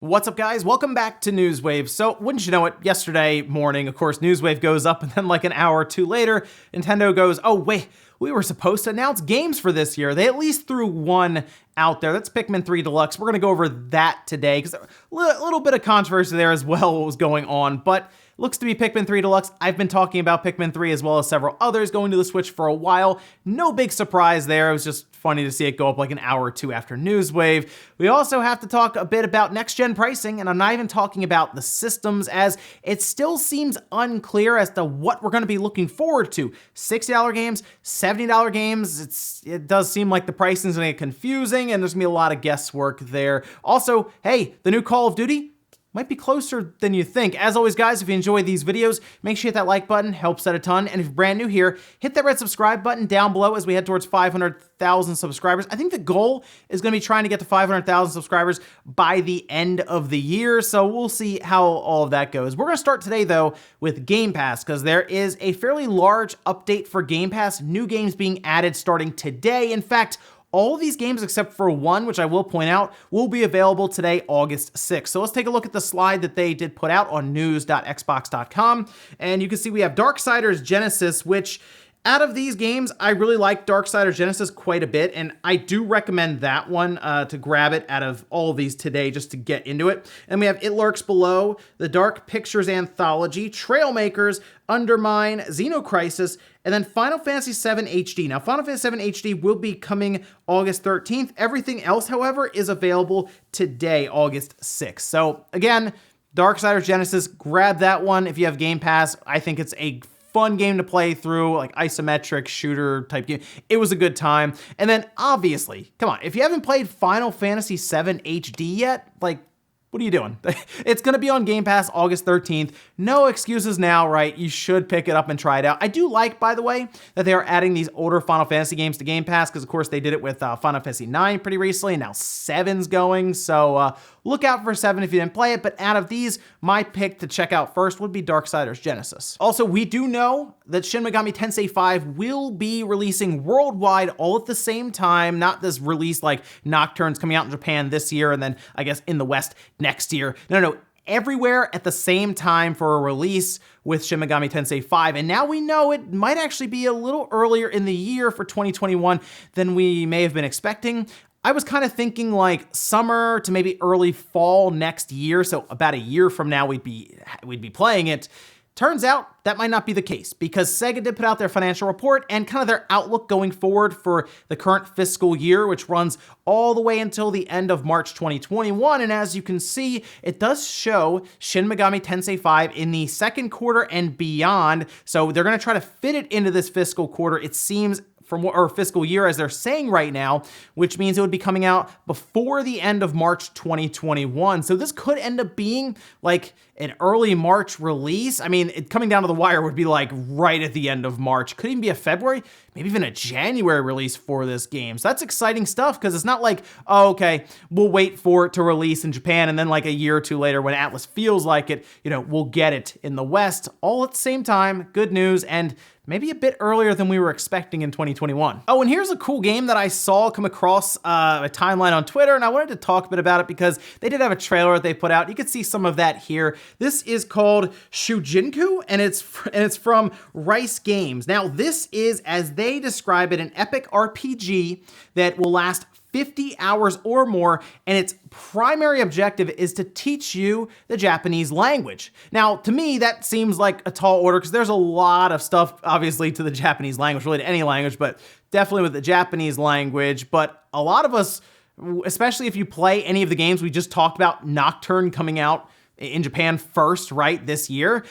What's up, guys? Welcome back to Newswave. So, wouldn't you know it, yesterday morning, of course, Newswave goes up, and then like an hour or two later, Nintendo goes, oh, wait, we were supposed to announce games for this year. They at least threw one out there. That's Pikmin 3 Deluxe. We're going to go over that today, because a little bit of controversy there as well, what was going on, but looks to be Pikmin 3 Deluxe. I've been talking about Pikmin 3 as well as several others going to the Switch for a while. No big surprise there. It was just funny to see it go up like an hour or two after Newswave. We also have to talk a bit about next-gen pricing, and I'm not even talking about the systems, as it still seems unclear as to what we're going to be looking forward to. $60 games, $70 games, it does seem like the pricing is going to get confusing, and there's going to be a lot of guesswork there. Also, hey, the new Call of Duty might be closer than you think. As always, guys, if you enjoy these videos, make sure you hit that like button, helps out a ton. And if you're brand new here, hit that red subscribe button down below as we head towards 500,000 subscribers. I think the goal is going to be trying to get to 500,000 subscribers by the end of the year, so we'll see how all of that goes. We're going to start today, though, with Game Pass, because there is a fairly large update for Game Pass, new games being added starting today. In fact, all of these games except for one, which I will point out, will be available today, August 6th. So let's take a look at the slide that they did put out on news.xbox.com. And you can see we have Darksiders Genesis, which out of these games, I really like Darksiders Genesis quite a bit, and I do recommend that one to grab it out of all of these today just to get into it. And we have It Lurks Below, the Dark Pictures Anthology, Trailmakers, Undermine, Xenocrisis, and then Final Fantasy VII HD. Now, Final Fantasy VII HD will be coming August 13th. Everything else, however, is available today, August 6th. So again, Darksiders Genesis, grab that one if you have Game Pass. I think it's a fun game to play through, like isometric shooter type game. It was a good time. And then obviously, come on, if you haven't played Final Fantasy VII HD yet, like, what are you doing? It's going to be on Game Pass August 13th. No excuses now, right? You should pick it up and try it out. I do like, by the way, that they are adding these older Final Fantasy games to Game Pass, because of course they did it with Final Fantasy IX pretty recently, and now 7's going. So look out for 7 if you didn't play it. But out of these, my pick to check out first would be Darksiders Genesis. Also, we do know that Shin Megami Tensei 5 will be releasing worldwide all at the same time. Not this release like Nocturne's coming out in Japan this year and then I guess in the West next year. No, everywhere at the same time for a release with Shin Megami Tensei 5. And now we know it might actually be a little earlier in the year for 2021 than we may have been expecting. I was kind of thinking like summer to maybe early fall next year. So about a year from now, we'd be playing it. Turns out that might not be the case, because Sega did put out their financial report and kind of their outlook going forward for the current fiscal year, which runs all the way until the end of March 2021. And as you can see, it does show Shin Megami Tensei 5 in the second quarter and beyond. So they're going to try to fit it into this fiscal quarter, it seems, or fiscal year, as they're saying right now, which means it would be coming out before the end of March 2021. So this could end up being like an early March release. I mean, coming down to the wire would be like right at the end of March. Could even be a February, maybe even a January release for this game. So that's exciting stuff, because it's not like, oh, okay, we'll wait for it to release in Japan, and then like a year or two later when Atlas feels like it, we'll get it in the West all at the same time. Good news, and maybe a bit earlier than we were expecting in 2021. Oh, and here's a cool game that I saw come across a timeline on Twitter, and I wanted to talk a bit about it because they did have a trailer that they put out. You can see some of that here. This is called Shujinku, and it's from Rice Games. Now, this is, as they describe it, an epic RPG that will last 50 hours or more, and its primary objective is to teach you the Japanese language. Now, to me, that seems like a tall order, because there's a lot of stuff, obviously, to the Japanese language, really to any language, but definitely with the Japanese language. But a lot of us, especially if you play any of the games we just talked about, Nocturne coming out in Japan first, right, this year.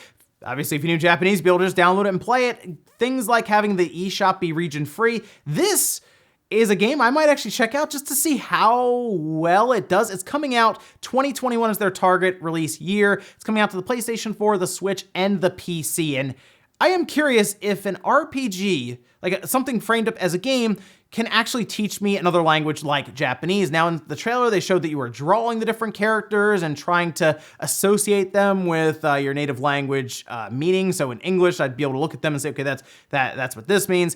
Obviously, if you knew Japanese, be able to just download it and play it. Things like having the eShop be region free. This is a game I might actually check out just to see how well it does. It's coming out 2021 is their target release year. It's coming out to the PlayStation 4, the Switch, and the PC. And I am curious if an RPG, like something framed up as a game, can actually teach me another language like Japanese. Now, in the trailer, they showed that you were drawing the different characters and trying to associate them with your native language meaning. So in English, I'd be able to look at them and say, okay, that's what this means.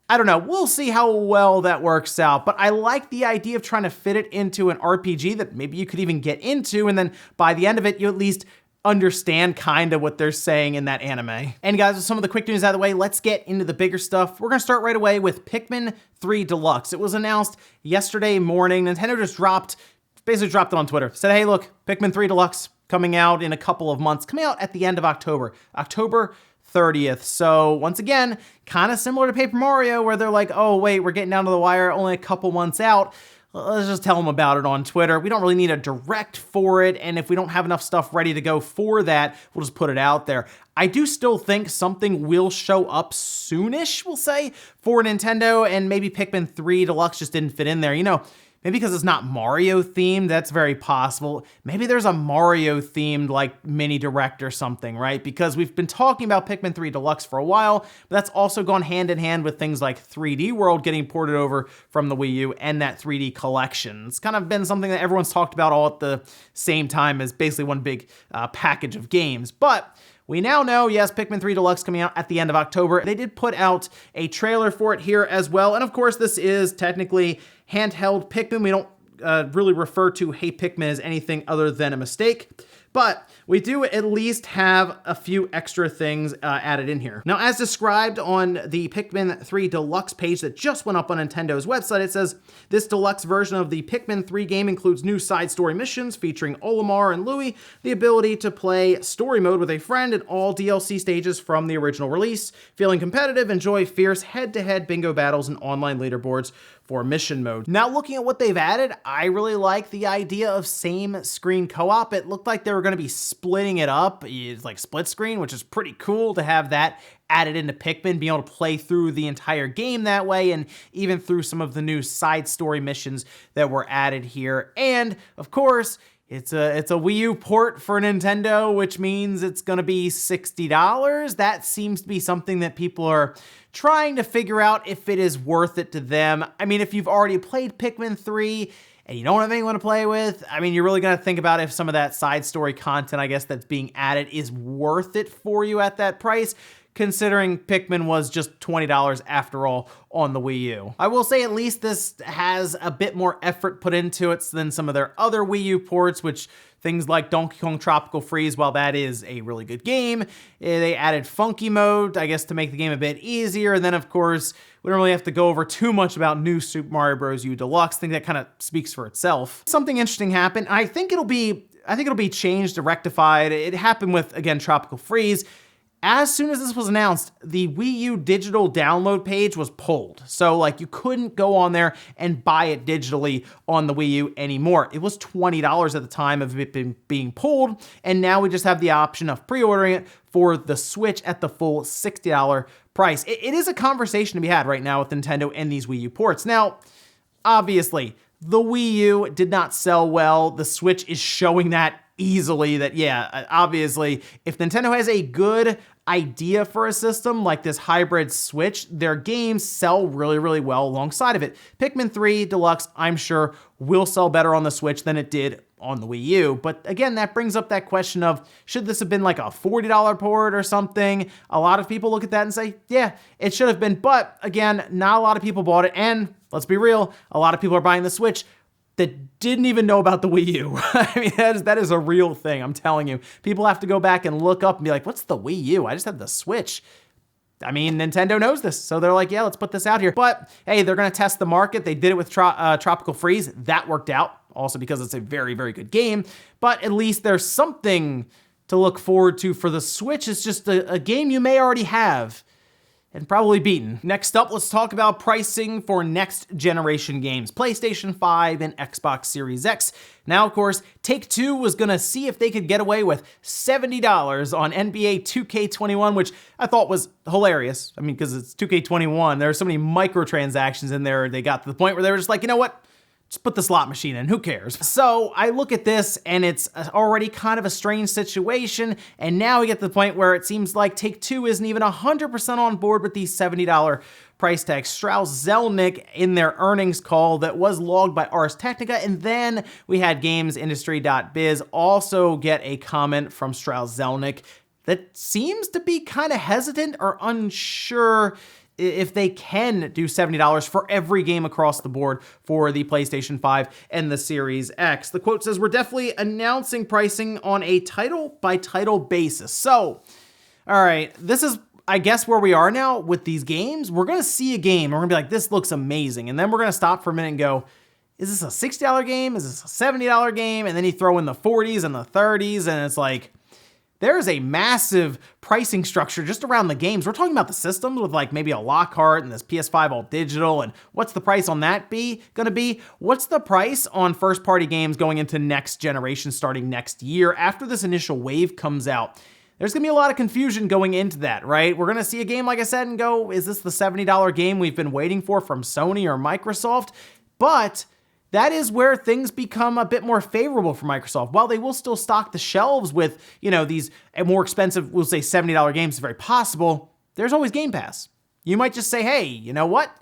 I don't know. We'll see how well that works out, but I like the idea of trying to fit it into an RPG that maybe you could even get into, and then by the end of it, you at least understand kind of what they're saying in that anime. And guys, with some of the quick news out of the way, let's get into the bigger stuff. We're gonna start right away with Pikmin 3 Deluxe. It was announced yesterday morning. Nintendo just basically dropped it on Twitter. Said, hey, look, Pikmin 3 Deluxe coming out in a couple of months, coming out at the end of October 30th. So once again, kind of similar to Paper Mario, where they're like, oh wait, we're getting down to the wire, only a couple months out. Let's just tell them about it on Twitter. We don't really need a direct for it, and if we don't have enough stuff ready to go for that, we'll just put it out there. I do still think something will show up soonish, we'll say, for Nintendo, and maybe Pikmin 3 Deluxe just didn't fit in there. You know, maybe because it's not Mario themed, that's very possible. Maybe there's a Mario themed like mini direct or something, right? Because we've been talking about Pikmin 3 Deluxe for a while, but that's also gone hand in hand with things like 3D World getting ported over from the Wii U and that 3D collection. It's kind of been something that everyone's talked about all at the same time as basically one big package of games. But we now know, yes, Pikmin 3 Deluxe coming out at the end of October. They did put out a trailer for it here as well. And of course, this is technically handheld Pikmin. We don't really refer to Hey Pikmin as anything other than a mistake, but we do at least have a few extra things added in here. Now, as described on the Pikmin 3 Deluxe page that just went up on Nintendo's website, it says, this deluxe version of the Pikmin 3 game includes new side story missions featuring Olimar and Louie, the ability to play story mode with a friend, and all DLC stages from the original release. Feeling competitive, enjoy fierce head-to-head bingo battles and online leaderboards for mission mode. Now, looking at what they've added, I really like the idea of same screen co-op. It looked like they were gonna be splitting it up. It's like split screen, which is pretty cool to have that added into Pikmin, being able to play through the entire game that way, and even through some of the new side story missions that were added here. And of course, it's a Wii U port for Nintendo, which means it's gonna be $60. That seems to be something that people are trying to figure out if it is worth it to them. I mean, if you've already played Pikmin 3 and you don't have anyone to play with, I mean, you're really gonna think about if some of that side story content, I guess, that's being added is worth it for you at that price, considering Pikmin was just $20 after all on the Wii U. I will say at least this has a bit more effort put into it than some of their other Wii U ports, which things like Donkey Kong Tropical Freeze, while that is a really good game, they added funky mode, I guess, to make the game a bit easier. And then, of course, we don't really have to go over too much about New Super Mario Bros. U Deluxe. I think that kind of speaks for itself. Something interesting happened. I think it'll be changed or rectified. It happened with, again, Tropical Freeze. As soon as this was announced, the Wii U digital download page was pulled. So like you couldn't go on there and buy it digitally on the Wii U anymore. It was $20 at the time of it being pulled. And now we just have the option of pre-ordering it for the Switch at the full $60 price. It is a conversation to be had right now with Nintendo and these Wii U ports. Now, obviously, the Wii U did not sell well. The Switch is showing that easily, that yeah, obviously, if Nintendo has a good idea for a system like this hybrid Switch, their games sell really, really well alongside of it. Pikmin 3 Deluxe, I'm sure, will sell better on the Switch than it did on the Wii U. But again, that brings up that question of, should this have been like a $40 port or something? A lot of people look at that and say, yeah, it should have been. But again, not a lot of people bought it. And let's be real, a lot of people are buying the Switch that didn't even know about the Wii U. I mean, that is a real thing, I'm telling you. People have to go back and look up and be like, what's the Wii U? I just have the Switch. I mean, Nintendo knows this, so they're like, yeah, let's put this out here. But hey, they're gonna test the market. They did it with Tropical Freeze. That worked out, also because it's a very, very good game. But at least there's something to look forward to for the Switch. It's just a game you may already have and probably beaten. Next up, let's talk about pricing for next generation games, PlayStation 5 and Xbox Series X. Now, of course, Take-Two was gonna see if they could get away with $70 on NBA 2K21, which I thought was hilarious. I mean, because it's 2K21, there are so many microtransactions in there, they got to the point where they were just like, you know what? Just put the slot machine in, who cares? So I look at this and it's already kind of a strange situation, and now we get to the point where it seems like Take-Two isn't even 100% on board with these $70 price tag. Strauss Zelnick in their earnings call that was logged by Ars Technica, and then we had GamesIndustry.biz also get a comment from Strauss Zelnick that seems to be kind of hesitant or unsure if they can do $70 for every game across the board for the PlayStation 5 and the Series X. The quote says, "We're definitely announcing pricing on a title-by-title basis." So, all right, this is, I guess, where we are now with these games. We're going to see a game, and we're going to be like, this looks amazing. And then we're going to stop for a minute and go, is this a $60 game? Is this a $70 game? And then you throw in the 40s and the 30s, and it's like, there is a massive pricing structure just around the games. We're talking about the systems with like maybe a Lockhart and this PS5 all digital, and what's the price on that gonna be? What's the price on first-party games going into next generation starting next year after this initial wave comes out? There's gonna be a lot of confusion going into that, right? We're gonna see a game, like I said, and go, is this the $70 game we've been waiting for from Sony or Microsoft? But that is where things become a bit more favorable for Microsoft. While they will still stock the shelves with, these more expensive, we'll say $70 games, it's very possible, there's always Game Pass. You might just say, hey, you know what?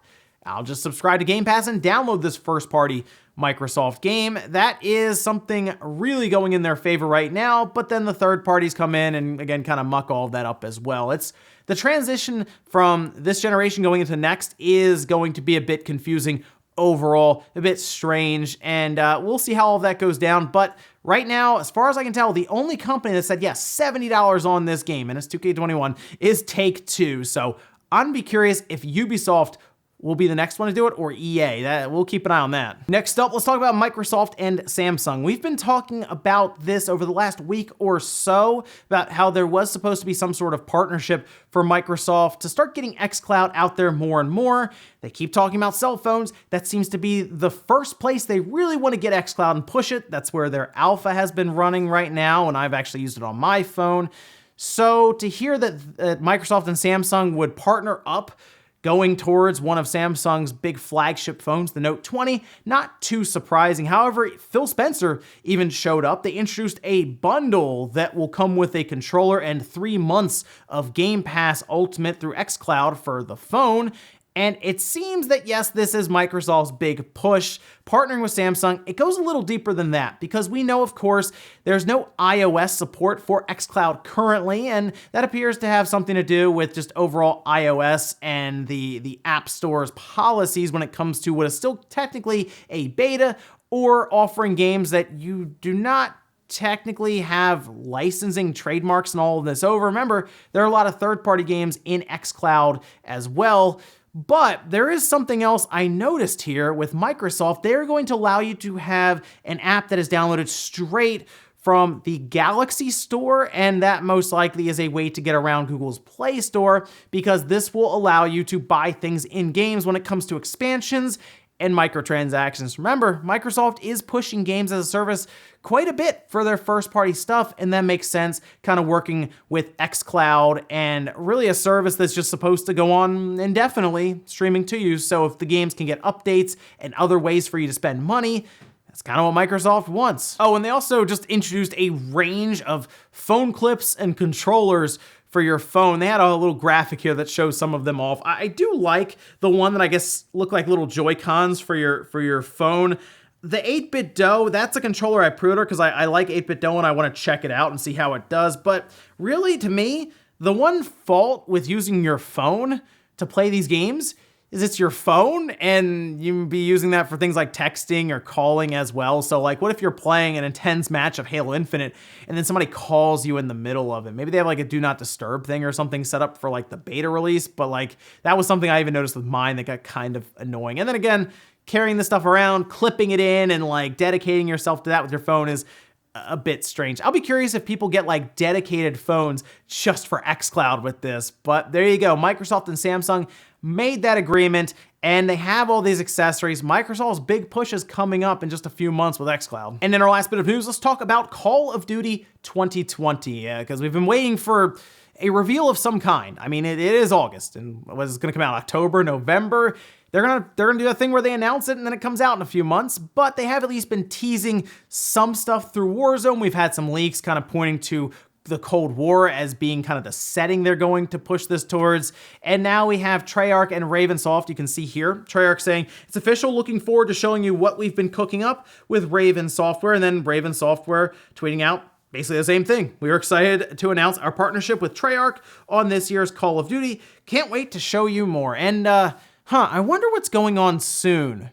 I'll just subscribe to Game Pass and download this first-party Microsoft game. That is something really going in their favor right now, but then the third parties come in and, again, kind of muck all of that up as well. It's the transition from this generation going into next is going to be a bit confusing overall, a bit strange, and we'll see how all of that goes down. But right now, as far as I can tell, the only company that said, yes, $70 on this game, and it's 2K21, is Take-Two. So I'm gonna be curious if Ubisoft will be the next one to do it, or EA. We'll keep an eye on that. Next up, let's talk about Microsoft and Samsung. We've been talking about this over the last week or so, about how there was supposed to be some sort of partnership for Microsoft to start getting xCloud out there more and more. They keep talking about cell phones. That seems to be the first place they really want to get xCloud and push it. That's where their alpha has been running right now, and I've actually used it on my phone. So to hear that Microsoft and Samsung would partner up going towards one of Samsung's big flagship phones, the Note 20, not too surprising. However, Phil Spencer even showed up. They introduced a bundle that will come with a controller and 3 months of Game Pass Ultimate through xCloud for the phone. And it seems that, yes, this is Microsoft's big push. Partnering with Samsung, it goes a little deeper than that because we know, of course, there's no iOS support for xCloud currently, and that appears to have something to do with just overall iOS and the App Store's policies when it comes to what is still technically a beta or offering games that you do not technically have licensing trademarks and all of this over. Remember, there are a lot of third-party games in xCloud as well. But there is something else I noticed here with Microsoft. They're going to allow you to have an app that is downloaded straight from the Galaxy Store, and that most likely is a way to get around Google's Play Store, because this will allow you to buy things in games when it comes to expansions and microtransactions. Remember, Microsoft is pushing games as a service quite a bit for their first-party stuff, and that makes sense, kind of working with xCloud and really a service that's just supposed to go on indefinitely, streaming to you. So if the games can get updates and other ways for you to spend money, that's kind of what Microsoft wants. Oh, and they also just introduced a range of phone clips and controllers for your phone. They had a little graphic here that shows some of them off. I do like the one that I guess look like little Joy-Cons for your phone. The 8BitDo, that's a controller I pre-ordered because I like 8BitDo and I want to check it out and see how it does. But really, to me, the one fault with using your phone to play these games is it's your phone, and you be using that for things like texting or calling as well. So like, what if you're playing an intense match of Halo Infinite and then somebody calls you in the middle of it? Maybe they have like a do not disturb thing or something set up for like the beta release, but like that was something I even noticed with mine that got kind of annoying. And then again, carrying this stuff around, clipping it in, and like dedicating yourself to that with your phone is a bit strange. I'll be curious if people get like dedicated phones just for xCloud with this, but there you go. Microsoft and Samsung made that agreement, and they have all these accessories. Microsoft's big push is coming up in just a few months with xCloud. And in our last bit of news, let's talk about Call of Duty 2020, because we've been waiting for a reveal of some kind. I mean, it is August, and was going to come out October, November. They're gonna do a thing where they announce it and then it comes out in a few months, but they have at least been teasing some stuff through Warzone. We've had some leaks kind of pointing to the Cold War as being kind of the setting they're going to push this towards. And now we have Treyarch and Ravensoft. You can see here, Treyarch saying, it's official, looking forward to showing you what we've been cooking up with Raven Software. And then Raven Software tweeting out, basically the same thing. We are excited to announce our partnership with Treyarch on this year's Call of Duty. Can't wait to show you more. And, I wonder what's going on soon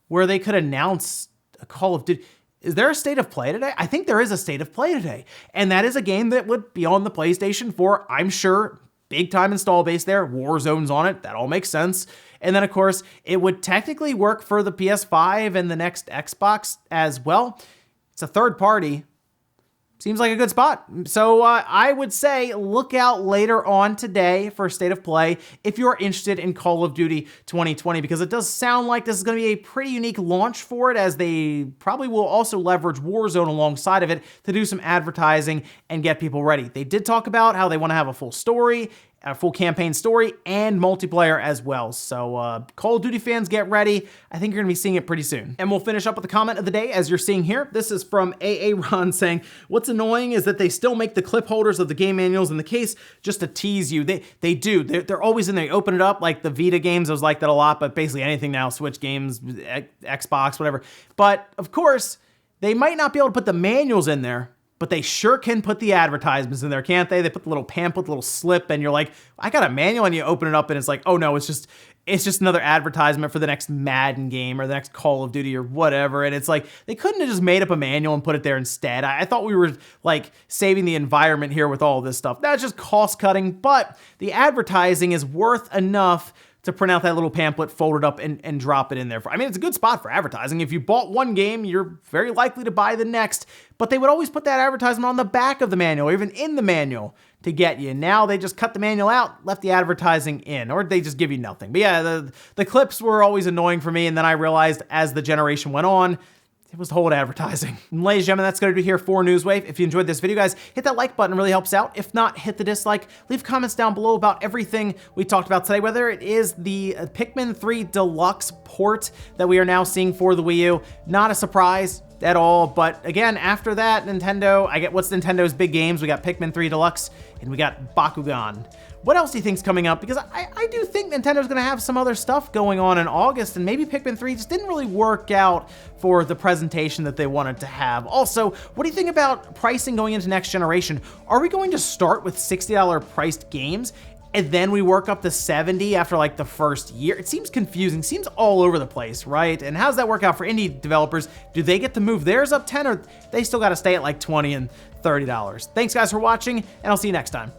where they could announce a Call of Duty. Is there a state of play today? I think there is a state of play today. And that is a game that would be on the PlayStation 4, I'm sure. Big time install base there, Warzone's on it, that all makes sense. And then of course, it would technically work for the PS5 and the next Xbox as well. It's a third party. Seems like a good spot. So I would say look out later on today for State of Play if you're interested in Call of Duty 2020, because it does sound like this is going to be a pretty unique launch for it, as they probably will also leverage Warzone alongside of it to do some advertising and get people ready. They did talk about how they want to have a full story, a full campaign story, and multiplayer as well. So Call of Duty fans, get ready. I think you're gonna be seeing it pretty soon. And we'll finish up with the comment of the day as you're seeing here. This is from AA Ron saying, what's annoying is that they still make the clip holders of the game manuals in the case just to tease you. They do. They're always in there. You open it up, like the Vita games, I was like that a lot, but basically anything now, Switch games, Xbox, whatever. But of course, they might not be able to put the manuals in there, but they sure can put the advertisements in there, can't they? They put the little pamphlet, the little slip, and you're like, I got a manual, and you open it up, and it's like, oh no, it's just another advertisement for the next Madden game or the next Call of Duty or whatever. And it's like, they couldn't have just made up a manual and put it there instead. I thought we were like saving the environment here with all this stuff. That's just cost cutting, but the advertising is worth enough to print out that little pamphlet, fold it up, and drop it in there. I mean, it's a good spot for advertising. If you bought one game, you're very likely to buy the next, but they would always put that advertisement on the back of the manual, or even in the manual to get you. Now they just cut the manual out, left the advertising in, or they just give you nothing. But yeah, the clips were always annoying for me, and then I realized as the generation went on, it was the whole advertising. And ladies and gentlemen, that's going to be here for Newswave. If you enjoyed this video, guys, hit that like button. It really helps out. If not, hit the dislike. Leave comments down below about everything we talked about today, whether it is the Pikmin 3 Deluxe port that we are now seeing for the Wii U. Not a surprise at all, but again, after that, Nintendo, I get what's Nintendo's big games. We got Pikmin 3 Deluxe, and we got Bakugan. What else do you think's coming up? Because I do think Nintendo's gonna have some other stuff going on in August, and maybe Pikmin 3 just didn't really work out for the presentation that they wanted to have. Also, what do you think about pricing going into next generation? Are we going to start with $60 priced games, and then we work up to $70 after like the first year? It seems confusing, seems all over the place, right? And how does that work out for indie developers? Do they get to move theirs up 10, or they still gotta stay at like $20 and $30? Thanks guys for watching, and I'll see you next time.